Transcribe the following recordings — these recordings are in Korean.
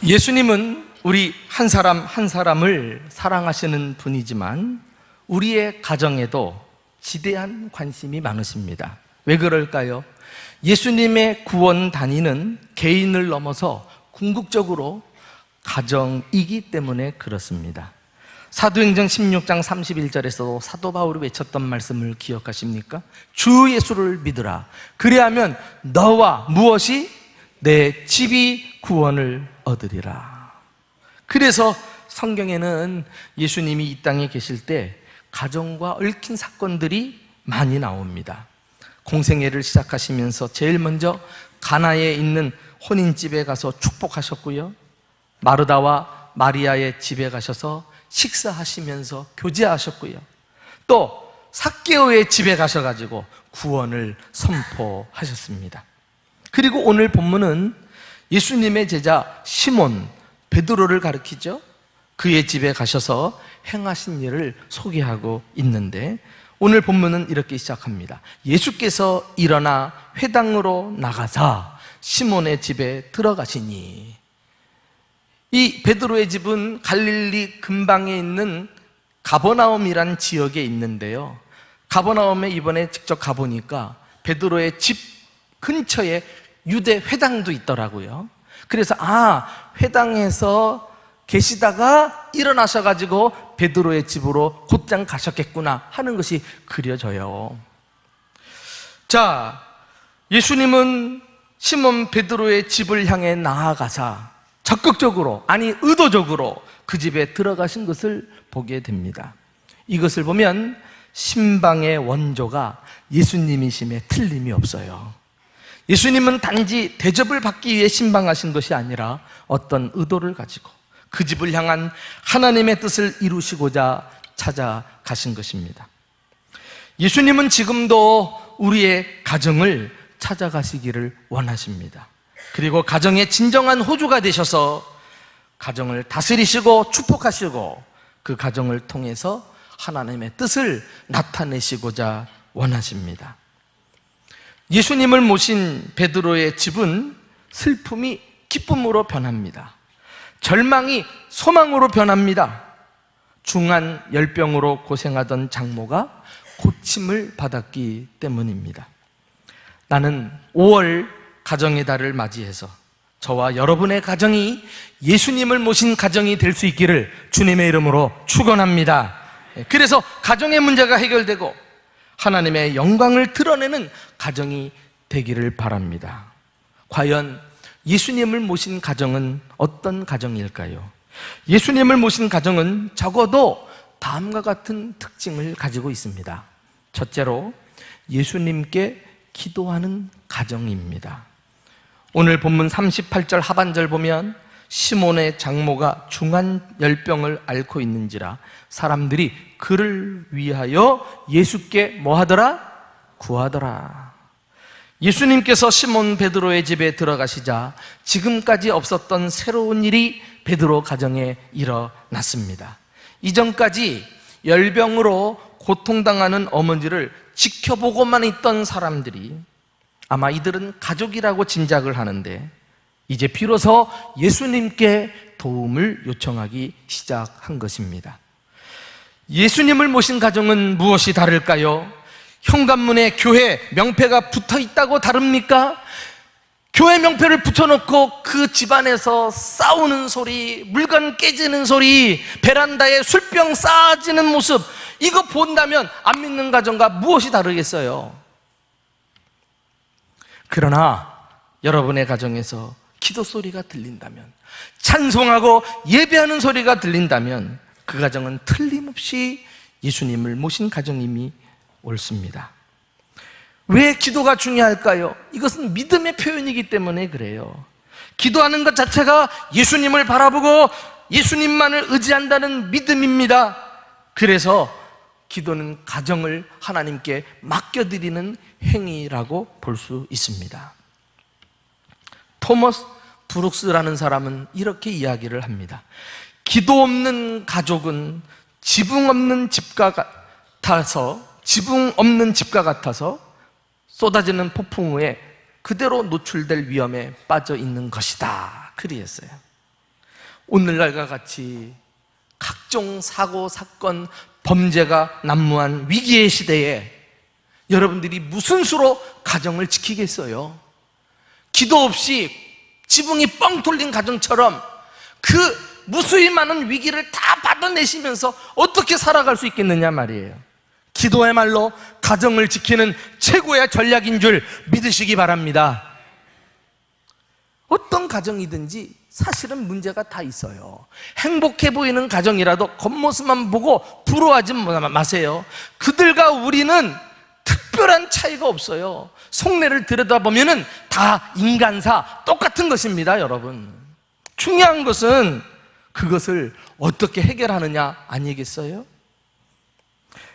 예수님은 우리 한 사람 한 사람을 사랑하시는 분이지만 우리의 가정에도 지대한 관심이 많으십니다. 왜 그럴까요? 예수님의 구원 단위는 개인을 넘어서 궁극적으로 가정이기 때문에 그렇습니다. 사도행전 16장 31절에서도 사도 바울이 외쳤던 말씀을 기억하십니까? 주 예수를 믿으라. 그리하면 너와 무엇이? 내 집이 구원을 얻으리라. 그래서 성경에는 예수님이 이 땅에 계실 때 가정과 얽힌 사건들이 많이 나옵니다. 공생애를 시작하시면서 제일 먼저 가나에 있는 혼인집에 가서 축복하셨고요, 마르다와 마리아의 집에 가셔서 식사하시면서 교제하셨고요, 또 삭개오의 집에 가셔가지고 구원을 선포하셨습니다. 그리고 오늘 본문은 예수님의 제자 시몬 베드로를 가리키죠. 그의 집에 가셔서 행하신 일을 소개하고 있는데 오늘 본문은 이렇게 시작합니다. 예수께서 일어나 회당으로 나가사 시몬의 집에 들어가시니. 이 베드로의 집은 갈릴리 근방에 있는 가버나움이란 지역에 있는데요, 가버나움에 이번에 직접 가보니까 베드로의 집 근처에 유대 회당도 있더라고요. 그래서 회당에서 계시다가 일어나셔가지고 베드로의 집으로 곧장 가셨겠구나 하는 것이 그려져요. 자, 예수님은 시몬 베드로의 집을 향해 나아가사 적극적으로, 아니 의도적으로 그 집에 들어가신 것을 보게 됩니다. 이것을 보면 신방의 원조가 예수님이심에 틀림이 없어요. 예수님은 단지 대접을 받기 위해 신방하신 것이 아니라 어떤 의도를 가지고 그 집을 향한 하나님의 뜻을 이루시고자 찾아가신 것입니다. 예수님은 지금도 우리의 가정을 찾아가시기를 원하십니다. 그리고 가정의 진정한 호주가 되셔서 가정을 다스리시고 축복하시고 그 가정을 통해서 하나님의 뜻을 나타내시고자 원하십니다. 예수님을 모신 베드로의 집은 슬픔이 기쁨으로 변합니다. 절망이 소망으로 변합니다. 중한 열병으로 고생하던 장모가 고침을 받았기 때문입니다. 나는 5월 가정의 달을 맞이해서 저와 여러분의 가정이 예수님을 모신 가정이 될 수 있기를 주님의 이름으로 축원합니다. 그래서 가정의 문제가 해결되고 하나님의 영광을 드러내는 가정이 되기를 바랍니다. 과연 예수님을 모신 가정은 어떤 가정일까요? 예수님을 모신 가정은 적어도 다음과 같은 특징을 가지고 있습니다. 첫째로 예수님께 기도하는 가정입니다. 오늘 본문 38절 하반절 보면 시몬의 장모가 중한 열병을 앓고 있는지라 사람들이 그를 위하여 예수께 뭐하더라? 구하더라. 예수님께서 시몬 베드로의 집에 들어가시자 지금까지 없었던 새로운 일이 베드로 가정에 일어났습니다. 이전까지 열병으로 고통당하는 어머니를 지켜보고만 있던 사람들이, 아마 이들은 가족이라고 짐작을 하는데, 이제 비로소 예수님께 도움을 요청하기 시작한 것입니다. 예수님을 모신 가정은 무엇이 다를까요? 현관문에 교회 명패가 붙어 있다고 다릅니까? 교회 명패를 붙여놓고 그 집안에서 싸우는 소리, 물건 깨지는 소리, 베란다에 술병 쌓아지는 모습, 이거 본다면 안 믿는 가정과 무엇이 다르겠어요? 그러나 여러분의 가정에서 기도 소리가 들린다면, 찬송하고 예배하는 소리가 들린다면 그 가정은 틀림없이 예수님을 모신 가정임이 옳습니다. 왜 기도가 중요할까요? 이것은 믿음의 표현이기 때문에 그래요. 기도하는 것 자체가 예수님을 바라보고 예수님만을 의지한다는 믿음입니다. 그래서 기도는 가정을 하나님께 맡겨드리는 행위라고 볼 수 있습니다. 토머스 브룩스라는 사람은 이렇게 이야기를 합니다. 기도 없는 가족은 지붕 없는 집과 같아서 쏟아지는 폭풍우에 그대로 노출될 위험에 빠져 있는 것이다. 그리했어요. 오늘날과 같이 각종 사고, 사건, 범죄가 난무한 위기의 시대에 여러분들이 무슨 수로 가정을 지키겠어요? 기도 없이 지붕이 뻥 뚫린 가정처럼 그 무수히 많은 위기를 다 받아내시면서 어떻게 살아갈 수 있겠느냐 말이에요. 기도야말로 가정을 지키는 최고의 전략인 줄 믿으시기 바랍니다. 어떤 가정이든지 사실은 문제가 다 있어요. 행복해 보이는 가정이라도 겉모습만 보고 부러워하지 마세요. 그들과 우리는 특별한 차이가 없어요. 속내를 들여다보면 다 인간사 똑같은 것입니다, 여러분. 중요한 것은 그것을 어떻게 해결하느냐 아니겠어요?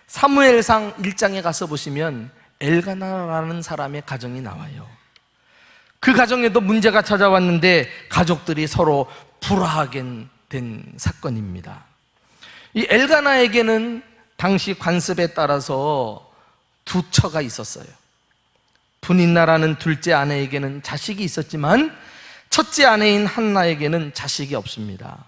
사무엘상 1장에 가서 보시면 엘가나라는 사람의 가정이 나와요. 그 가정에도 문제가 찾아왔는데 가족들이 서로 불화하게 된 사건입니다. 이 엘가나에게는 당시 관습에 따라서 두 처가 있었어요. 분인나라는 둘째 아내에게는 자식이 있었지만 첫째 아내인 한나에게는 자식이 없습니다.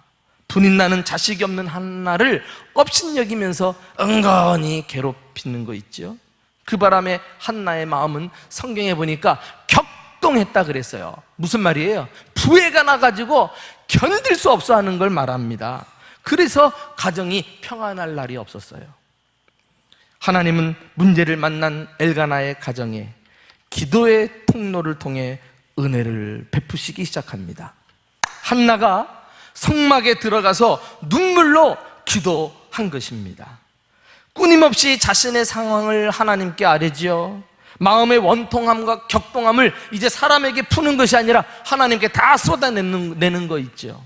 분인나는 자식이 없는 한나를 업신여기면서 은근히 괴롭히는 거 있죠. 그 바람에 한나의 마음은 성경에 보니까 격동했다 그랬어요. 무슨 말이에요? 부해가 나가지고 견딜 수 없어 하는 걸 말합니다. 그래서 가정이 평안할 날이 없었어요. 하나님은 문제를 만난 엘가나의 가정에 기도의 통로를 통해 은혜를 베푸시기 시작합니다. 한나가 성막에 들어가서 눈물로 기도한 것입니다. 끊임없이 자신의 상황을 하나님께 아뢰지요. 마음의 원통함과 격동함을 이제 사람에게 푸는 것이 아니라 하나님께 다 쏟아내는 거 있죠.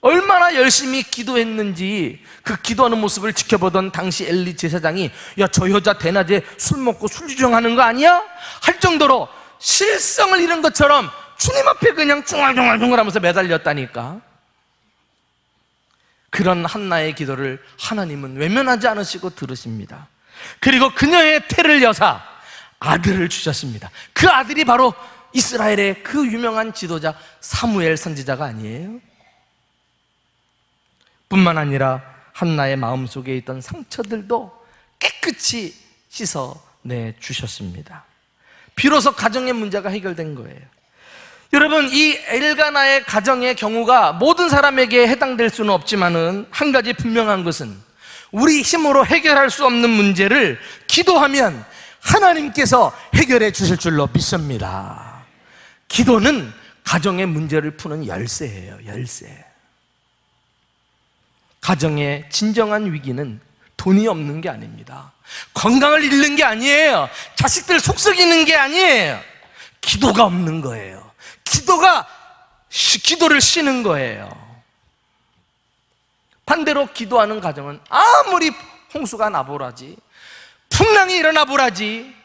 얼마나 열심히 기도했는지 그 기도하는 모습을 지켜보던 당시 엘리 제사장이 야, 저 여자 대낮에 술 먹고 술주정하는 거 아니야? 할 정도로 실성을 잃은 것처럼 주님 앞에 그냥 중얼중얼 하면서 매달렸다니까. 그런 한나의 기도를 하나님은 외면하지 않으시고 들으십니다. 그리고 그녀의 태를 여사 아들을 주셨습니다. 그 아들이 바로 이스라엘의 그 유명한 지도자 사무엘 선지자가 아니에요? 뿐만 아니라 한나의 마음속에 있던 상처들도 깨끗이 씻어내 주셨습니다. 비로소 가정의 문제가 해결된 거예요. 여러분, 이 엘가나의 가정의 경우가 모든 사람에게 해당될 수는 없지만은 한 가지 분명한 것은 우리 힘으로 해결할 수 없는 문제를 기도하면 하나님께서 해결해 주실 줄로 믿습니다. 기도는 가정의 문제를 푸는 열쇠예요, 열쇠. 가정의 진정한 위기는 돈이 없는 게 아닙니다. 건강을 잃는 게 아니에요. 자식들 속썩이는 게 아니에요. 기도가 없는 거예요. 기도를 쉬는 거예요. 반대로 기도하는 가정은 아무리 홍수가 나보라지, 풍랑이 일어나 보라지,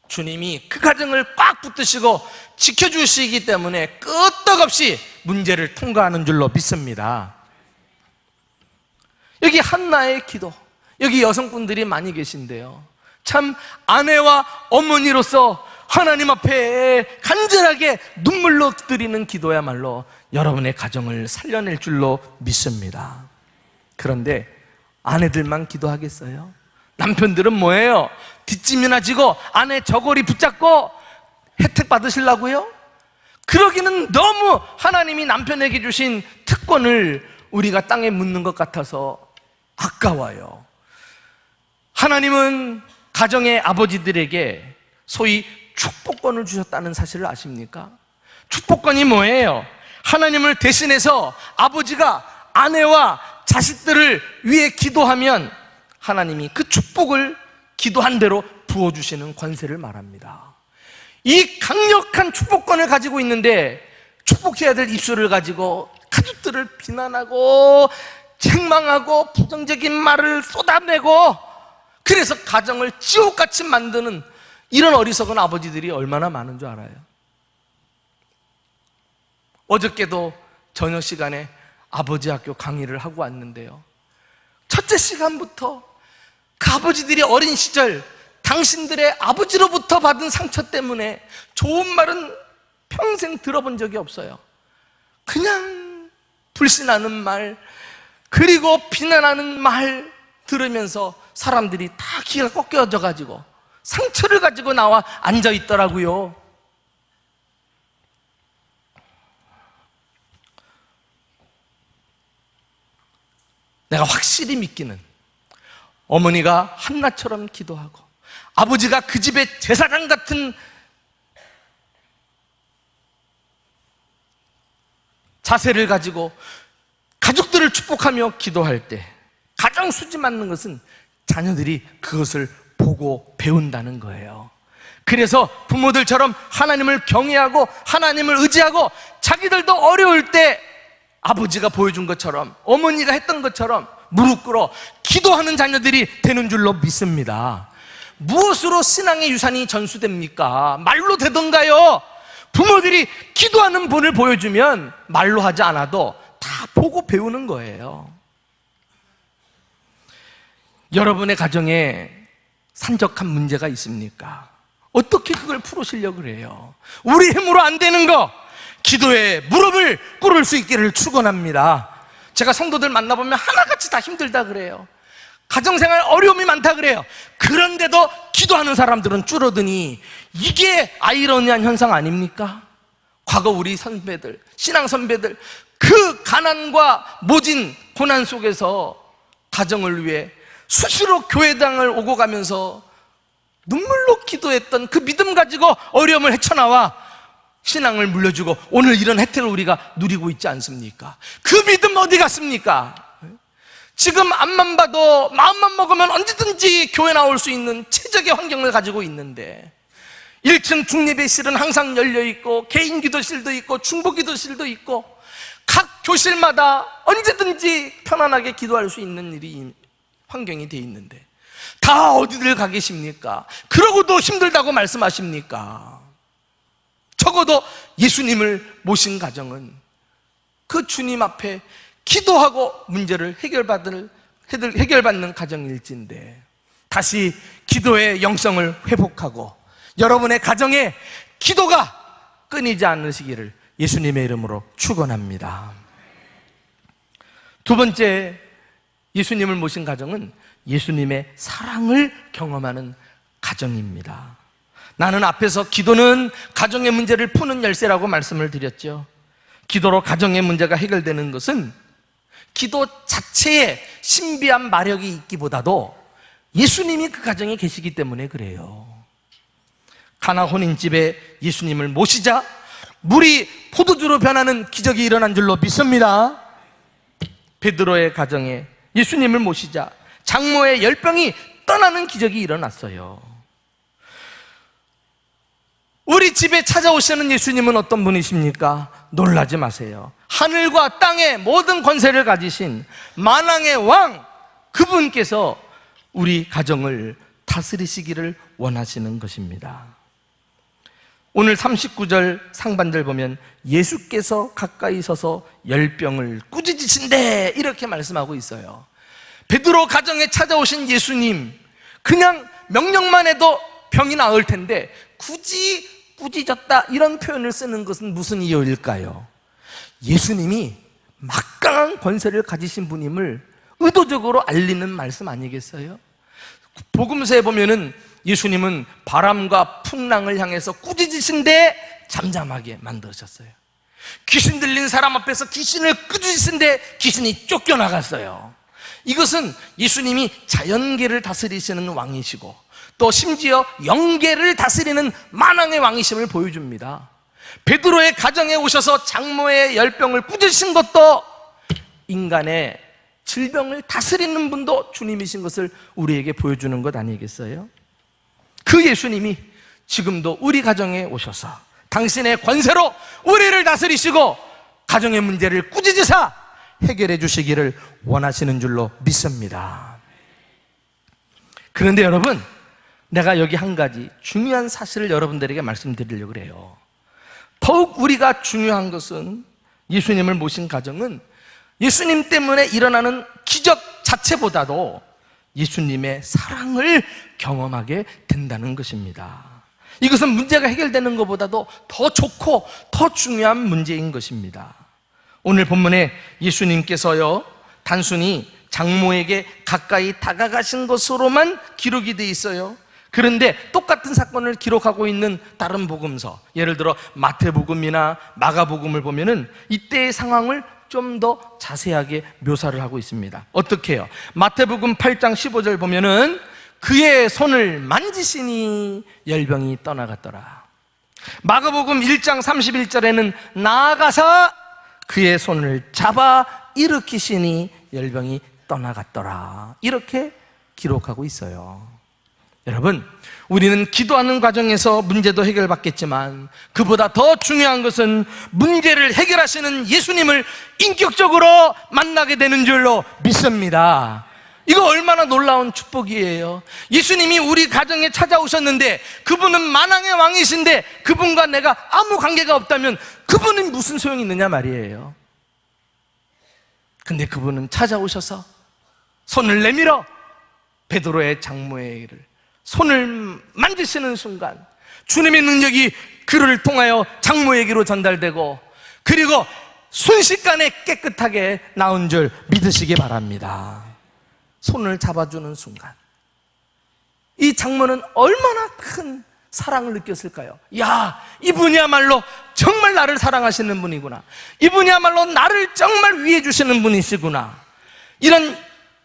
주님이 그 가정을 꽉 붙드시고 지켜주시기 때문에 끄떡없이 문제를 통과하는 줄로 믿습니다. 여기 한나의 기도, 여기 여성분들이 많이 계신데요, 참 아내와 어머니로서 하나님 앞에 간절하게 눈물로 드리는 기도야말로 여러분의 가정을 살려낼 줄로 믿습니다. 그런데 아내들만 기도하겠어요? 남편들은 뭐예요? 뒷짐이나 지고 아내 저고리 붙잡고 혜택 받으시려고요? 그러기는 너무 하나님이 남편에게 주신 특권을 우리가 땅에 묻는 것 같아서 아까워요. 하나님은 가정의 아버지들에게 소위 축복권을 주셨다는 사실을 아십니까? 축복권이 뭐예요? 하나님을 대신해서 아버지가 아내와 자식들을 위해 기도하면 하나님이 그 축복을 기도한 대로 부어주시는 권세를 말합니다. 이 강력한 축복권을 가지고 있는데 축복해야 될 입술을 가지고 가족들을 비난하고 책망하고 부정적인 말을 쏟아내고 그래서 가정을 지옥같이 만드는 이런 어리석은 아버지들이 얼마나 많은 줄 알아요? 어저께도 저녁 시간에 아버지 학교 강의를 하고 왔는데요, 첫째 시간부터 그 아버지들이 어린 시절 당신들의 아버지로부터 받은 상처 때문에 좋은 말은 평생 들어본 적이 없어요. 그냥 불신하는 말, 그리고 비난하는 말 들으면서 사람들이 다 귀가 꺾여져 가지고 상처를 가지고 나와 앉아 있더라고요. 내가 확실히 믿기는, 어머니가 한나처럼 기도하고 아버지가 그 집의 제사장 같은 자세를 가지고 가족들을 축복하며 기도할 때 가장 수지 맞는 것은 자녀들이 그것을 보고 배운다는 거예요. 그래서 부모들처럼 하나님을 경외하고 하나님을 의지하고 자기들도 어려울 때 아버지가 보여준 것처럼, 어머니가 했던 것처럼 무릎 꿇어 기도하는 자녀들이 되는 줄로 믿습니다. 무엇으로 신앙의 유산이 전수됩니까? 말로 되던가요? 부모들이 기도하는 본을 보여주면 말로 하지 않아도 다 보고 배우는 거예요. 여러분의 가정에 산적한 문제가 있습니까? 어떻게 그걸 풀으시려고 그래요? 우리 힘으로 안 되는 거, 기도에 무릎을 꿇을 수 있기를 축원합니다. 제가 성도들 만나보면 하나같이 다 힘들다 그래요. 가정생활 어려움이 많다 그래요. 그런데도 기도하는 사람들은 줄어드니 이게 아이러니한 현상 아닙니까? 과거 우리 선배들, 신앙 선배들, 그 가난과 모진 고난 속에서 가정을 위해 수시로 교회당을 오고 가면서 눈물로 기도했던 그 믿음 가지고 어려움을 헤쳐나와 신앙을 물려주고 오늘 이런 혜택을 우리가 누리고 있지 않습니까? 그 믿음 어디 갔습니까? 지금 앞만 봐도 마음만 먹으면 언제든지 교회 나올 수 있는 최적의 환경을 가지고 있는데 1층 중예배실은 항상 열려있고 개인 기도실도 있고 중보 기도실도 있고 각 교실마다 언제든지 편안하게 기도할 수 있는 환경이 돼 있는데 다 어디들 가 계십니까? 그러고도 힘들다고 말씀하십니까? 적어도 예수님을 모신 가정은 그 주님 앞에 기도하고 문제를 해결받는 가정일진데, 다시 기도의 영성을 회복하고 여러분의 가정에 기도가 끊이지 않으시기를 예수님의 이름으로 축원합니다. 두 번째, 예수님을 모신 가정은 예수님의 사랑을 경험하는 가정입니다. 나는 앞에서 기도는 가정의 문제를 푸는 열쇠라고 말씀을 드렸죠. 기도로 가정의 문제가 해결되는 것은 기도 자체에 신비한 마력이 있기보다도 예수님이 그 가정에 계시기 때문에 그래요. 가나 혼인집에 예수님을 모시자 물이 포도주로 변하는 기적이 일어난 줄로 믿습니다. 베드로의 가정에 예수님을 모시자 장모의 열병이 떠나는 기적이 일어났어요. 우리 집에 찾아오시는 예수님은 어떤 분이십니까? 놀라지 마세요. 하늘과 땅의 모든 권세를 가지신 만왕의 왕, 그분께서 우리 가정을 다스리시기를 원하시는 것입니다. 오늘 39절 상반절 보면 예수께서 가까이 서서 열병을 꾸짖으신대 이렇게 말씀하고 있어요. 베드로 가정에 찾아오신 예수님, 그냥 명령만 해도 병이 나을 텐데 굳이 꾸짖었다 이런 표현을 쓰는 것은 무슨 이유일까요? 예수님이 막강한 권세를 가지신 분임을 의도적으로 알리는 말씀 아니겠어요? 복음서에 보면은 예수님은 바람과 풍랑을 향해서 꾸짖으신데 잠잠하게 만드셨어요. 귀신 들린 사람 앞에서 귀신을 꾸짖으신데 귀신이 쫓겨나갔어요. 이것은 예수님이 자연계를 다스리시는 왕이시고 또 심지어 영계를 다스리는 만왕의 왕이심을 보여줍니다. 베드로의 가정에 오셔서 장모의 열병을 꾸짖으신 것도 인간의 질병을 다스리는 분도 주님이신 것을 우리에게 보여주는 것 아니겠어요? 그 예수님이 지금도 우리 가정에 오셔서 당신의 권세로 우리를 다스리시고 가정의 문제를 꾸짖으사 해결해 주시기를 원하시는 줄로 믿습니다. 그런데 여러분, 내가 여기 한 가지 중요한 사실을 여러분들에게 말씀드리려고 해요. 더욱 우리가 중요한 것은 예수님을 모신 가정은 예수님 때문에 일어나는 기적 자체보다도 예수님의 사랑을 경험하게 된다는 것입니다. 이것은 문제가 해결되는 것보다도 더 좋고 더 중요한 문제인 것입니다. 오늘 본문에 예수님께서요, 단순히 장모에게 가까이 다가가신 것으로만 기록이 돼 있어요. 그런데 똑같은 사건을 기록하고 있는 다른 복음서, 예를 들어 마태복음이나 마가복음을 보면은 이때의 상황을 좀 더 자세하게 묘사를 하고 있습니다. 어떻게 해요? 마태복음 8장 15절 보면은 그의 손을 만지시니 열병이 떠나갔더라. 마가복음 1장 31절에는 나아가사 그의 손을 잡아 일으키시니 열병이 떠나갔더라. 이렇게 기록하고 있어요. 여러분, 우리는 기도하는 과정에서 문제도 해결받겠지만 그보다 더 중요한 것은 문제를 해결하시는 예수님을 인격적으로 만나게 되는 줄로 믿습니다. 이거 얼마나 놀라운 축복이에요. 예수님이 우리 가정에 찾아오셨는데 그분은 만왕의 왕이신데 그분과 내가 아무 관계가 없다면 그분은 무슨 소용이 있느냐 말이에요. 근데 그분은 찾아오셔서 손을 내밀어 베드로의 장모에게를 손을 만지시는 순간 주님의 능력이 그를 통하여 장모에게로 전달되고 그리고 순식간에 깨끗하게 나온 줄 믿으시기 바랍니다. 손을 잡아주는 순간 이 장모는 얼마나 큰 사랑을 느꼈을까요? 야, 이분이야말로 정말 나를 사랑하시는 분이구나. 이분이야말로 나를 정말 위해 주시는 분이시구나. 이런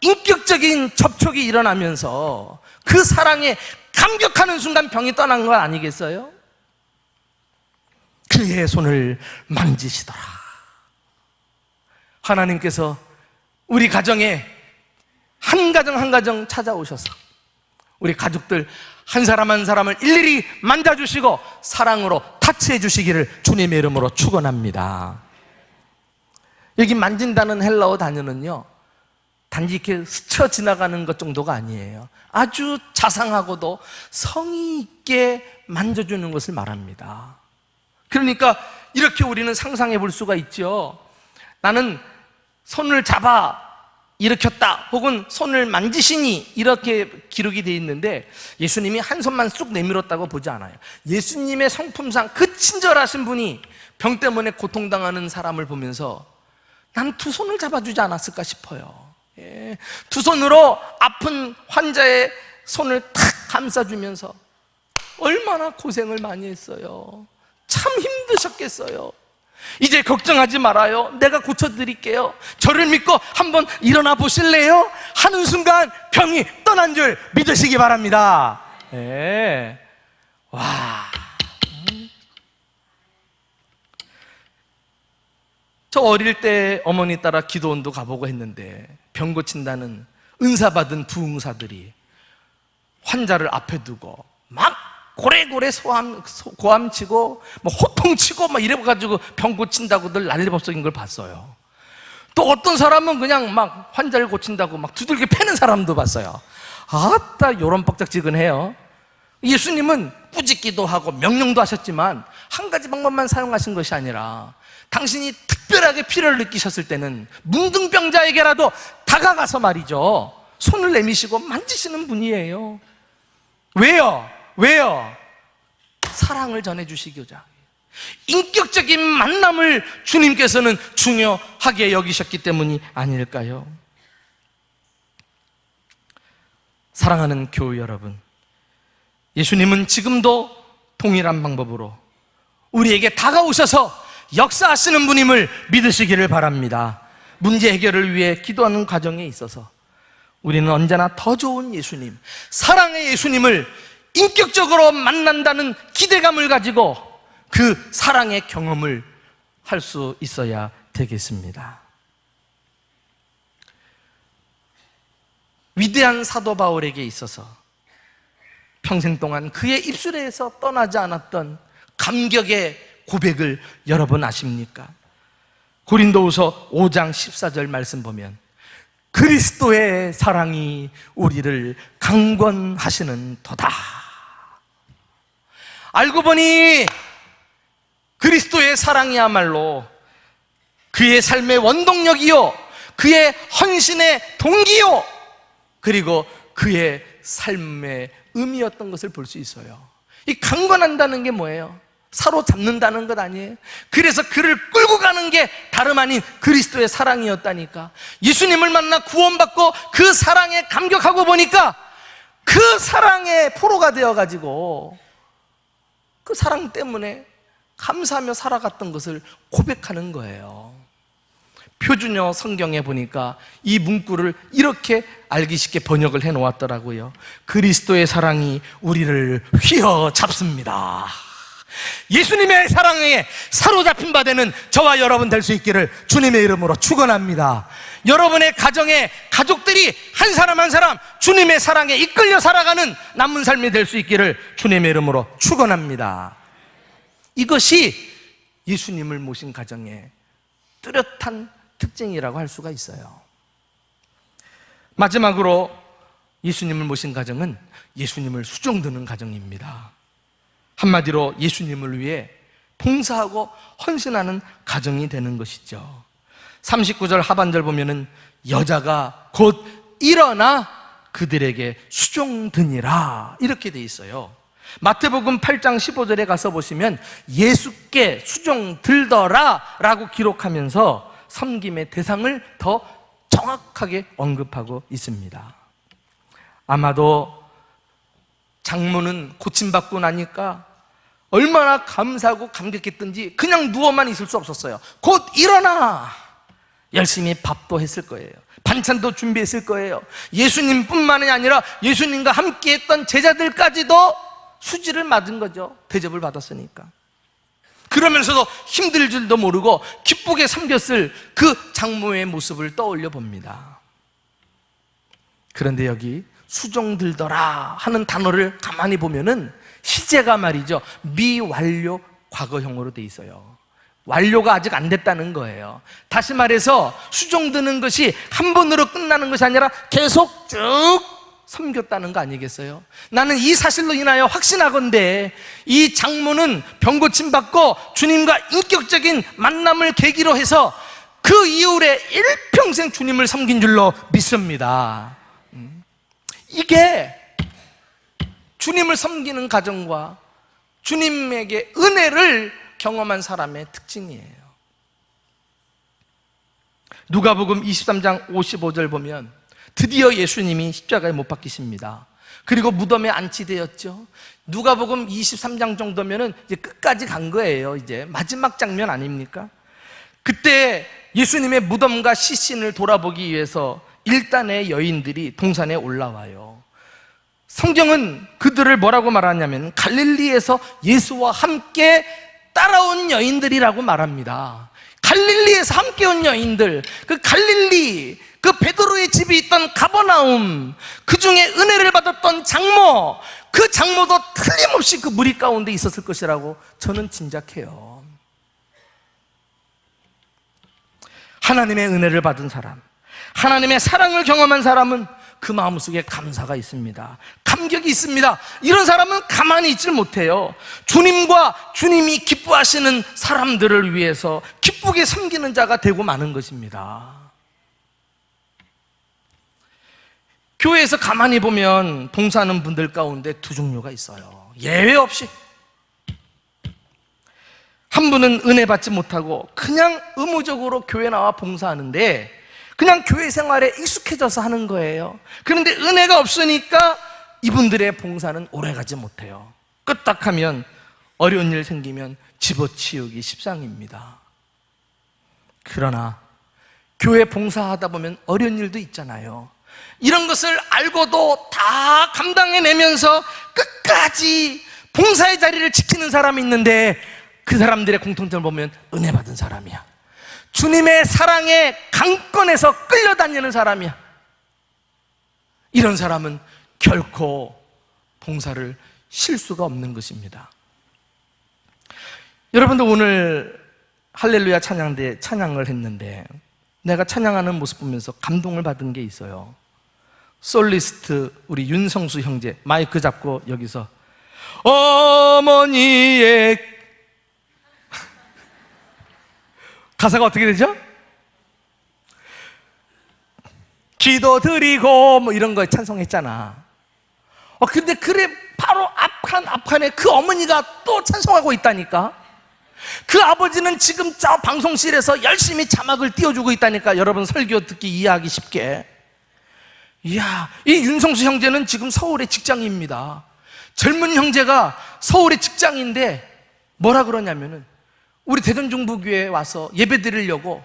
인격적인 접촉이 일어나면서 그 사랑에 감격하는 순간 병이 떠난 건 아니겠어요? 그의 손을 만지시더라. 하나님께서 우리 가정에 한 가정 한 가정 찾아오셔서 우리 가족들 한 사람 한 사람을 일일이 만져주시고 사랑으로 타치해 주시기를 주님의 이름으로 축원합니다. 여기 만진다는 헬라어 단어는요, 단지 이렇게 스쳐 지나가는 것 정도가 아니에요. 아주 자상하고도 성의 있게 만져주는 것을 말합니다. 그러니까 이렇게 우리는 상상해 볼 수가 있죠. 나는 손을 잡아 일으켰다 혹은 손을 만지시니 이렇게 기록이 되어 있는데 예수님이 한 손만 쑥 내밀었다고 보지 않아요. 예수님의 성품상 그 친절하신 분이 병 때문에 고통당하는 사람을 보면서 난 두 손을 잡아주지 않았을까 싶어요. 예, 두 손으로 아픈 환자의 손을 탁 감싸주면서 얼마나 고생을 많이 했어요. 참 힘드셨겠어요. 이제 걱정하지 말아요. 내가 고쳐드릴게요. 저를 믿고 한번 일어나 보실래요? 하는 순간 병이 떠난 줄 믿으시기 바랍니다. 예. 와. 저 어릴 때 어머니 따라 기도원도 가보고 했는데 병 고친다는 은사 받은 부흥사들이 환자를 앞에 두고 막 고래고래 고함치고 뭐 호통치고 막 이래가지고 병 고친다고들 난리법석인 걸 봤어요. 또 어떤 사람은 그냥 막 환자를 고친다고 막 두들겨 패는 사람도 봤어요. 아따, 요런 뻑적지근해요. 예수님은 꾸짖기도 하고 명령도 하셨지만 한 가지 방법만 사용하신 것이 아니라 당신이 특별하게 필요를 느끼셨을 때는 문둥병자에게라도 다가가서 말이죠, 손을 내미시고 만지시는 분이에요. 왜요? 사랑을 전해주시고자. 인격적인 만남을 주님께서는 중요하게 여기셨기 때문이 아닐까요? 사랑하는 교우 여러분, 예수님은 지금도 동일한 방법으로 우리에게 다가오셔서 역사하시는 분임을 믿으시기를 바랍니다. 문제 해결을 위해 기도하는 과정에 있어서 우리는 언제나 더 좋은 예수님, 사랑의 예수님을 인격적으로 만난다는 기대감을 가지고 그 사랑의 경험을 할 수 있어야 되겠습니다. 위대한 사도 바울에게 있어서 평생 동안 그의 입술에서 떠나지 않았던 감격의 고백을 여러분 아십니까? 고린도후서 5장 14절 말씀 보면 그리스도의 사랑이 우리를 강권하시는 도다. 알고 보니 그리스도의 사랑이야말로 그의 삶의 원동력이요, 그의 헌신의 동기요, 그리고 그의 삶의 의미였던 것을 볼 수 있어요. 이 강권한다는 게 뭐예요? 사로잡는다는 것 아니에요? 그래서 그를 끌고 가는 게 다름 아닌 그리스도의 사랑이었다니까. 예수님을 만나 구원받고 그 사랑에 감격하고 보니까 그 사랑의 포로가 되어가지고 그 사랑 때문에 감사하며 살아갔던 것을 고백하는 거예요. 표준어 성경에 보니까 이 문구를 이렇게 알기 쉽게 번역을 해놓았더라고요. 그리스도의 사랑이 우리를 휘어잡습니다. 예수님의 사랑에 사로잡힌 바 되는 저와 여러분 될 수 있기를 주님의 이름으로 축원합니다. 여러분의 가정에 가족들이 한 사람 한 사람 주님의 사랑에 이끌려 살아가는 남은 삶이 될 수 있기를 주님의 이름으로 축원합니다. 이것이 예수님을 모신 가정의 뚜렷한 특징이라고 할 수가 있어요. 마지막으로 예수님을 모신 가정은 예수님을 수종드는 가정입니다. 한마디로 예수님을 위해 봉사하고 헌신하는 가정이 되는 것이죠. 39절 하반절 보면은 여자가 곧 일어나 그들에게 수종드니라 이렇게 돼 있어요. 마태복음 8장 15절에 가서 보시면 예수께 수종들더라 라고 기록하면서 섬김의 대상을 더 정확하게 언급하고 있습니다. 아마도 장모는 고침받고 나니까 얼마나 감사하고 감격했던지 그냥 누워만 있을 수 없었어요. 곧 일어나! 열심히 밥도 했을 거예요. 반찬도 준비했을 거예요. 예수님뿐만이 아니라 예수님과 함께 했던 제자들까지도 수지를 맞은 거죠. 대접을 받았으니까. 그러면서도 힘들 줄도 모르고 기쁘게 섬겼을 그 장모의 모습을 떠올려 봅니다. 그런데 여기 수종들더라 하는 단어를 가만히 보면은 시제가 말이죠, 미완료 과거형으로 돼 있어요. 완료가 아직 안 됐다는 거예요. 다시 말해서 수종드는 것이 한 번으로 끝나는 것이 아니라 계속 쭉 섬겼다는 거 아니겠어요? 나는 이 사실로 인하여 확신하건대 이 장모는 병고침 받고 주님과 인격적인 만남을 계기로 해서 그 이후에 일평생 주님을 섬긴 줄로 믿습니다. 이게 주님을 섬기는 가정과 주님에게 은혜를 경험한 사람의 특징이에요. 누가복음 23장 55절 보면 드디어 예수님이 십자가에 못 박히십니다. 그리고 무덤에 안치되었죠. 누가복음 23장 정도면은 이제 끝까지 간 거예요. 이제 마지막 장면 아닙니까? 그때 예수님의 무덤과 시신을 돌아보기 위해서 일단의 여인들이 동산에 올라와요. 성경은 그들을 뭐라고 말하냐면 갈릴리에서 예수와 함께 따라온 여인들이라고 말합니다. 갈릴리에서 함께 온 여인들, 그 갈릴리, 그 베드로의 집이 있던 가버나움, 그 중에 은혜를 받았던 장모, 그 장모도 틀림없이 그 무리 가운데 있었을 것이라고 저는 짐작해요. 하나님의 은혜를 받은 사람, 하나님의 사랑을 경험한 사람은 그 마음속에 감사가 있습니다. 감격이 있습니다. 이런 사람은 가만히 있질 못해요. 주님과 주님이 기뻐하시는 사람들을 위해서 기쁘게 섬기는 자가 되고 마는 것입니다. 교회에서 가만히 보면 봉사하는 분들 가운데 두 종류가 있어요. 예외 없이. 한 분은 은혜 받지 못하고 그냥 의무적으로 교회 나와 봉사하는데 그냥 교회 생활에 익숙해져서 하는 거예요. 그런데 은혜가 없으니까 이분들의 봉사는 오래가지 못해요. 끄떡하면 어려운 일 생기면 집어치우기 십상입니다. 그러나 교회 봉사하다 보면 어려운 일도 있잖아요. 이런 것을 알고도 다 감당해내면서 끝까지 봉사의 자리를 지키는 사람이 있는데 그 사람들의 공통점을 보면 은혜 받은 사람이야. 주님의 사랑에 강권해서 끌려다니는 사람이야. 이런 사람은 결코 봉사를 쉴 수가 없는 것입니다. 여러분들 오늘 할렐루야 찬양대 찬양을 했는데 내가 찬양하는 모습 보면서 감동을 받은 게 있어요. 솔리스트 우리 윤성수 형제 마이크 잡고 여기서 어머니의 가사가 어떻게 되죠? 기도드리고 뭐 이런 거에 찬송했잖아. 근데 그래 바로 앞 앞칸에 그 어머니가 또 찬송하고 있다니까. 그 아버지는 지금 저 방송실에서 열심히 자막을 띄워주고 있다니까. 여러분 설교 듣기 이해하기 쉽게. 이야, 이 윤성수 형제는 지금 서울의 직장인입니다. 젊은 형제가 서울의 직장인데 뭐라 그러냐면은 우리 대전중부교회에 와서 예배 드리려고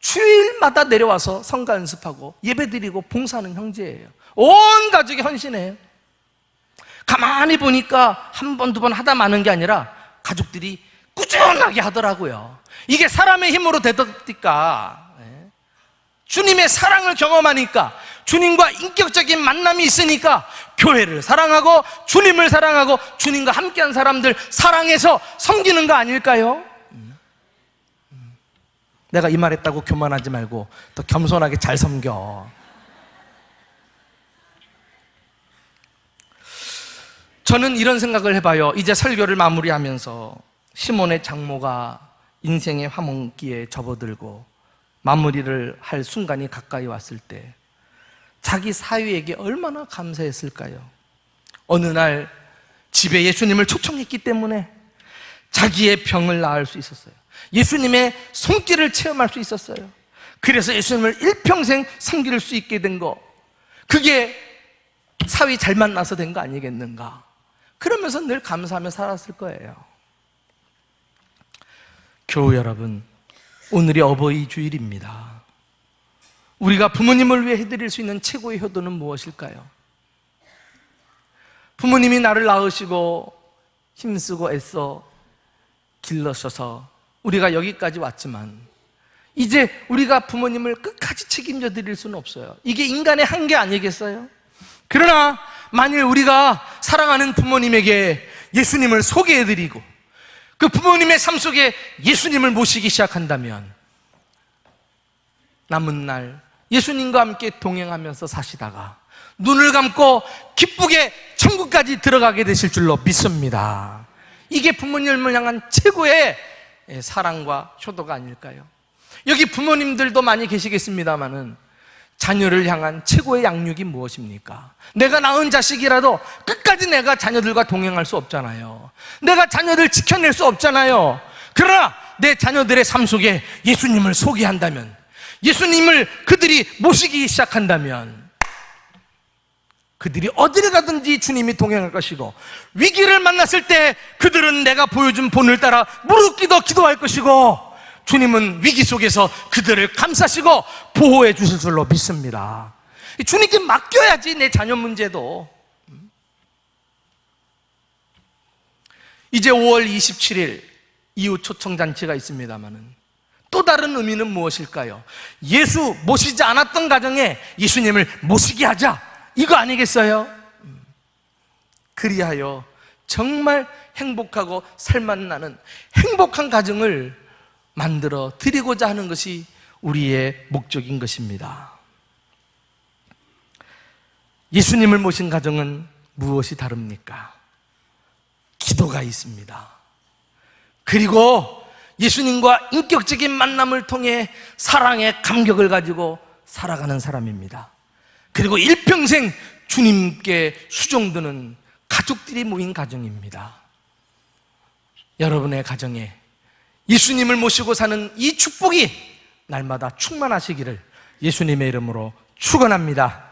주일마다 내려와서 성가 연습하고 예배 드리고 봉사하는 형제예요. 온 가족이 헌신해요. 가만히 보니까 한 번, 두 번 하다 마는 게 아니라 가족들이 꾸준하게 하더라고요. 이게 사람의 힘으로 되니까, 주님의 사랑을 경험하니까, 주님과 인격적인 만남이 있으니까 교회를 사랑하고 주님을 사랑하고 주님과 함께한 사람들 사랑해서 섬기는 거 아닐까요? 내가 이 말했다고 교만하지 말고 더 겸손하게 잘 섬겨. 저는 이런 생각을 해봐요. 이제 설교를 마무리하면서 시몬의 장모가 인생의 화몽기에 접어들고 마무리를 할 순간이 가까이 왔을 때 자기 사위에게 얼마나 감사했을까요? 어느 날 집에 예수님을 초청했기 때문에 자기의 병을 나을 수 있었어요. 예수님의 손길을 체험할 수 있었어요. 그래서 예수님을 일평생 섬길 수 있게 된 거, 그게 사위 잘 만나서 된 거 아니겠는가? 그러면서 늘 감사하며 살았을 거예요. 교우 여러분, 오늘이 어버이 주일입니다. 우리가 부모님을 위해 해드릴 수 있는 최고의 효도는 무엇일까요? 부모님이 나를 낳으시고 힘쓰고 애써 길러셔서 우리가 여기까지 왔지만 이제 우리가 부모님을 끝까지 책임져 드릴 수는 없어요. 이게 인간의 한계 아니겠어요? 그러나 만일 우리가 사랑하는 부모님에게 예수님을 소개해드리고 그 부모님의 삶 속에 예수님을 모시기 시작한다면 남은 날 예수님과 함께 동행하면서 사시다가 눈을 감고 기쁘게 천국까지 들어가게 되실 줄로 믿습니다. 이게 부모님을 향한 최고의 사랑과 효도가 아닐까요? 여기 부모님들도 많이 계시겠습니다마는 자녀를 향한 최고의 양육이 무엇입니까? 내가 낳은 자식이라도 끝까지 내가 자녀들과 동행할 수 없잖아요. 내가 자녀들 지켜낼 수 없잖아요. 그러나 내 자녀들의 삶 속에 예수님을 소개한다면, 예수님을 그들이 모시기 시작한다면 그들이 어디를 가든지 주님이 동행할 것이고, 위기를 만났을 때 그들은 내가 보여준 본을 따라 무릎 꿇어 기도할 것이고, 주님은 위기 속에서 그들을 감싸시고 보호해 주실 줄로 믿습니다. 주님께 맡겨야지 내 자녀 문제도. 이제 5월 27일 이후 초청잔치가 있습니다마는 또 다른 의미는 무엇일까요? 예수 모시지 않았던 가정에 예수님을 모시게 하자, 이거 아니겠어요? 그리하여 정말 행복하고 살맛나는 행복한 가정을 만들어 드리고자 하는 것이 우리의 목적인 것입니다. 예수님을 모신 가정은 무엇이 다릅니까? 기도가 있습니다. 그리고 예수님과 인격적인 만남을 통해 사랑의 감격을 가지고 살아가는 사람입니다. 그리고 일평생 주님께 수종드는 가족들이 모인 가정입니다. 여러분의 가정에 예수님을 모시고 사는 이 축복이 날마다 충만하시기를 예수님의 이름으로 축원합니다.